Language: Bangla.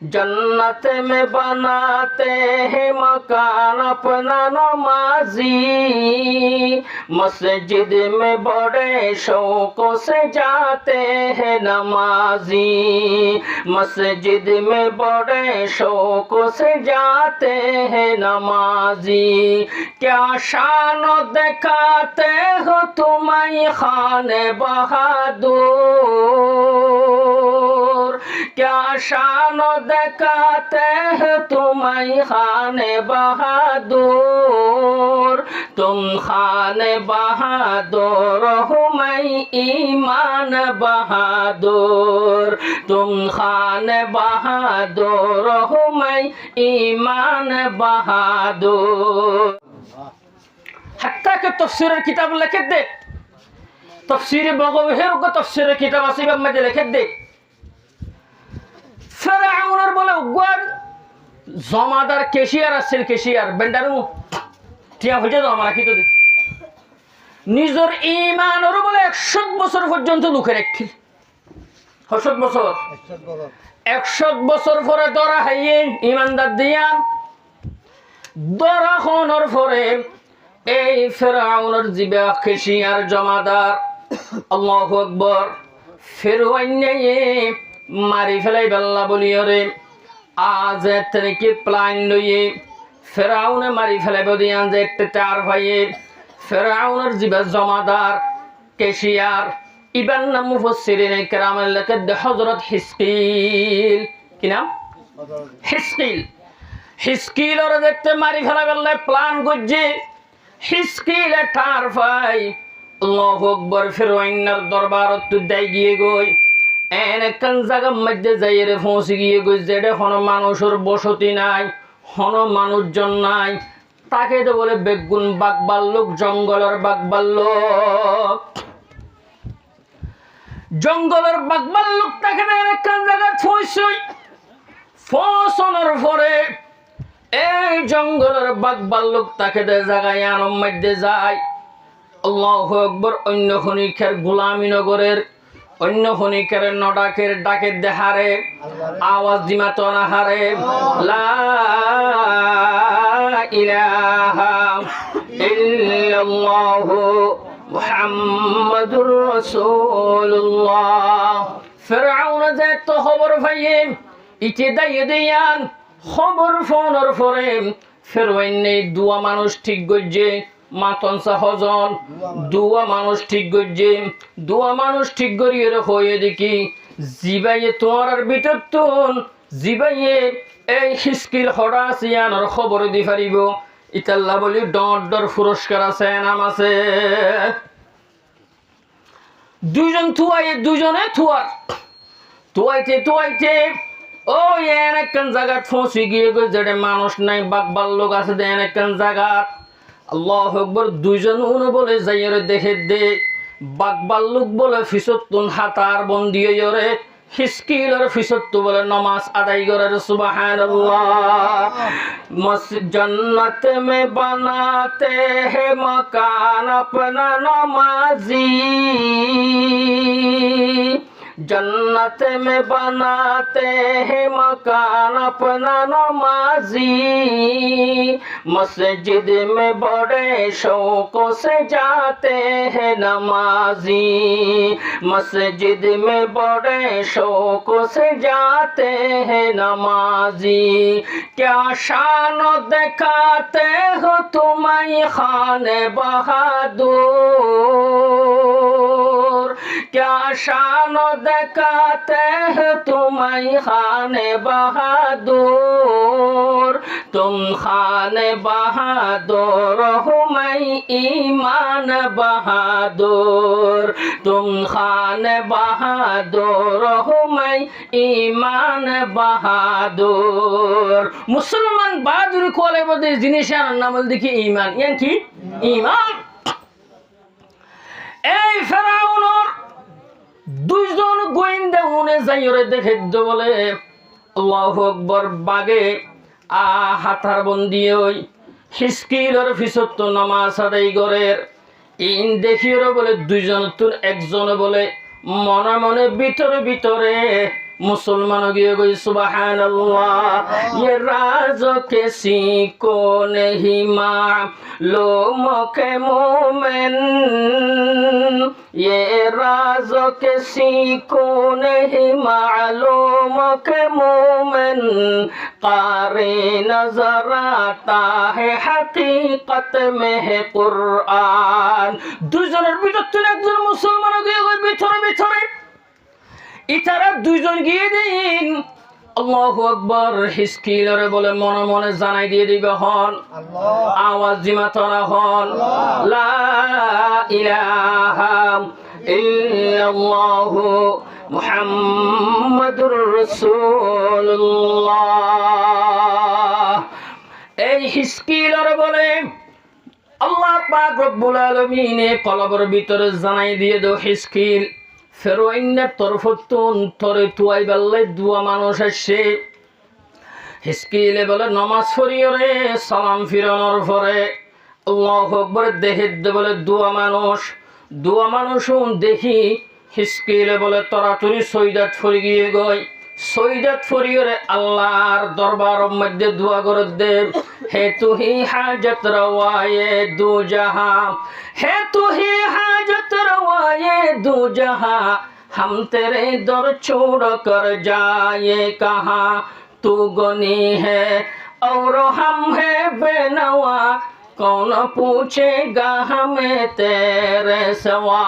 जन्नत में बनाते हैं मकान अपना नमाजी, मस्जिद में बड़े शौकों से जाते हैं नमाजी, मस्जिद में बड़े शौकों से जाते हैं नमाजी। क्या शान दिखाते हो तुम्हें खाने बहादुर, क्या शान दिखाते हैं तुम्हें खाने बहादुर, तुम खाने बहादुर हो मैं ईमान बहादुर, तुम खाने बहादुर हो मैं ईमान बहादुर। हत्ता के तफसीर किताब लिखे दे, तफसीर बगवीर को तफसीर किताब आसिब में लिखे दे। ফেরাউনের বলে উগ্র জমাদার কেশিয়ার আসছিল, কেশিয়ার বেন্ডারু টিয়া হয়ে যাও আমার রাখি তো দেখি নিজের ইমানের বলে 100 বছর পর্যন্ত লুকে রাখি। 100 বছর 100 বছর পরে ধরা হাইয়ে ইমানদার দিয়া ধরা হওয়ার পরে এই ফেরাউনের জিবা কেশিয়ার জমাদার আল্লাহু আকবার ফেরাউনে মারি ফেলাই বেল্লা বলিয়রে আজ থেকে প্ল্যান লইয়ে ফেরাউনে মারি ফেলাই বদিয়ান যে একটা চার ভাইয়ে ফেরাউনের জিবা জমাদার কেশিয়ার ইবান নাম মুফাসসিরিন কেরামের লেখে হযরত হিজকিল। কি নাম? হিজকিল। হিজকিলরে দেখতে মারি ফেলাই বেল্লা প্ল্যান করছে। হিজকিল ঠার ভাই আল্লাহু আকবার ফেরাউনের দরবারত তুই গিয়ে গই একখান জায়গার মধ্যে যাইয়ে পৌঁছে গিয়ে গই যেটা কোনো মানুষের বসতি নাই, কোনো মানুষজন নাই, তাকে তো বলে বেগুন বাঘ বাল্লুক, জঙ্গলের বাঘ বাল্লুক, জঙ্গলের বাঘ বাল্লুক তাকে একখান জায়গায় পৌঁছই। পৌঁছানোর পরে এই জঙ্গলের বাঘ বাল্লুক তাকে জায়গায় আনম মধ্যে যায়। আল্লাহু আকবার। অন্য খনিকের গোলামীনগরের অন্য খনিকের নডাকের ডাকের দেহারে আওয়াজ দিমাত না হারে লা ইলাহা ইল্লাল্লাহু মুহাম্মাদুর রাসূলুল্লাহ। ফেরাউন যে তো খবর পাইয়ে ইতে দাইয়ে দিয়ান খবর ফোনের পরে ফেরাউন দুয়া মানুষ ঠিক গজ্জে মাতন সাহজন দুয়া মানুষ ঠিক গজ্জে দুয়া মানুষ ঠিক করিয়ে হয়ে দেখি জিবাইয়ে তোমার ভিতর তুন জিবাইয়ে এই হিজকিল হড়া সিয়ানোর খবর দি পারিব। ইতাল্লা বলি ডর পুরস্কার আছে, নাম আছে। দুইজন থুয়াইয়ে দুজনে থুয়ার থুয়াইতে ও একখান জায়গায় পৌঁছে গিয়ে যেটা মানুষ নাই বাঘ বাল্লুক আছে দেন একখান জায়গা। আল্লাহু আকবার। দুইজন উনি বলে যাইরে দেখে দে বাঘ বাল্লুক বলে ফিসতুন হাতার বন্দি হইরে, হিজকিলের ফিসত্তু বলে নামাজ আদায় করে। সুবহানাল্লাহ। মসজিদ জন্নত মে বানাতে হে মকান আপনা নমাজি, जन्नत में बनाते हैं मकान अपना नमाजी, मस्जिद में बड़े शौकों से जाते हैं नमाजी, मस्जिद में बड़े शौकों से जाते हैं नमाजी। क्या शान दिखाते हो तुम्हें खाने बहादुर, क्या शान दिखाते हैं तुम्हें खाने बहादुर, तुम खाने बहादुर हो मैं ईमान बहादुर, तुम खाने बहादुर हो मैं ईमान बहादुर। मुसलमान बहादुर कोले बदे जिनिसार नाम देखी ईमान, यानी कि ईमान। এই ফেরাউনের দুইজন গোয়েন্দা উনি যাইরে দেখে বলে আল্লাহু আকবার। বাগে হাতার বন্দি ওই হিজকিলের ফিসত নামাজ আদায় করে ইন দেখিয়ে বলে দুইজন তুন একজন বলে মনে মনে ভিতরে ভিতরে मुसलमान गए गई सुबहान अल्लाह। ये राज किसी को नहीं मालूम के मोमिन, ये राज किसी को नहीं मालूम के मोमिन, कारी नजर आता है हकीकत में है कुरान। দুইজনের ভিতর থেকে একজন মুসলমান গিয়ে ভিতরে ভিতরে ইতারা দুইজন গিয়ে দিন আল্লাহু আকবার হিসকিলরে বলে মনে মনে জানাই দিয়ে দিবে হন আওয়াজ জিমাতরা হন লা ইলাহা ইল্লাল্লাহু মুহাম্মাদুর রাসূলুল্লাহ। এই হিসকিলরে বলে আল্লাহ পাক রব্বুল আলামিন কলবের ভিতরে জানাই দিয়ে দাও হিসকিল ফেরোইনের তরফতুন তরে তুয়াই বেল্লাই দুয়া মানুষ আসছে। হিসকিলে বলে নমাজ পড়িয়রে সালাম ফিরানোর পরে আল্লাহু আকবার দেহে বলে দুয়া মানুষ দেখি। হিসকিলে বলে তরাতুরি সৈদাত ফরি গিয়ে গই সৈদাত ফরিয়রে আল্লাহর দরবারের মধ্যে দোয়া করে দে হে তুহি হাজত রওয়ায়ে দু জাহাं, হে তুহি हाजत रवाए दो जहां, हम तेरे दर छोड़ कर जाए कहाँ, तू गनी है और हम है बेनवा, कौन पूछेगा हमें तेरे सवा।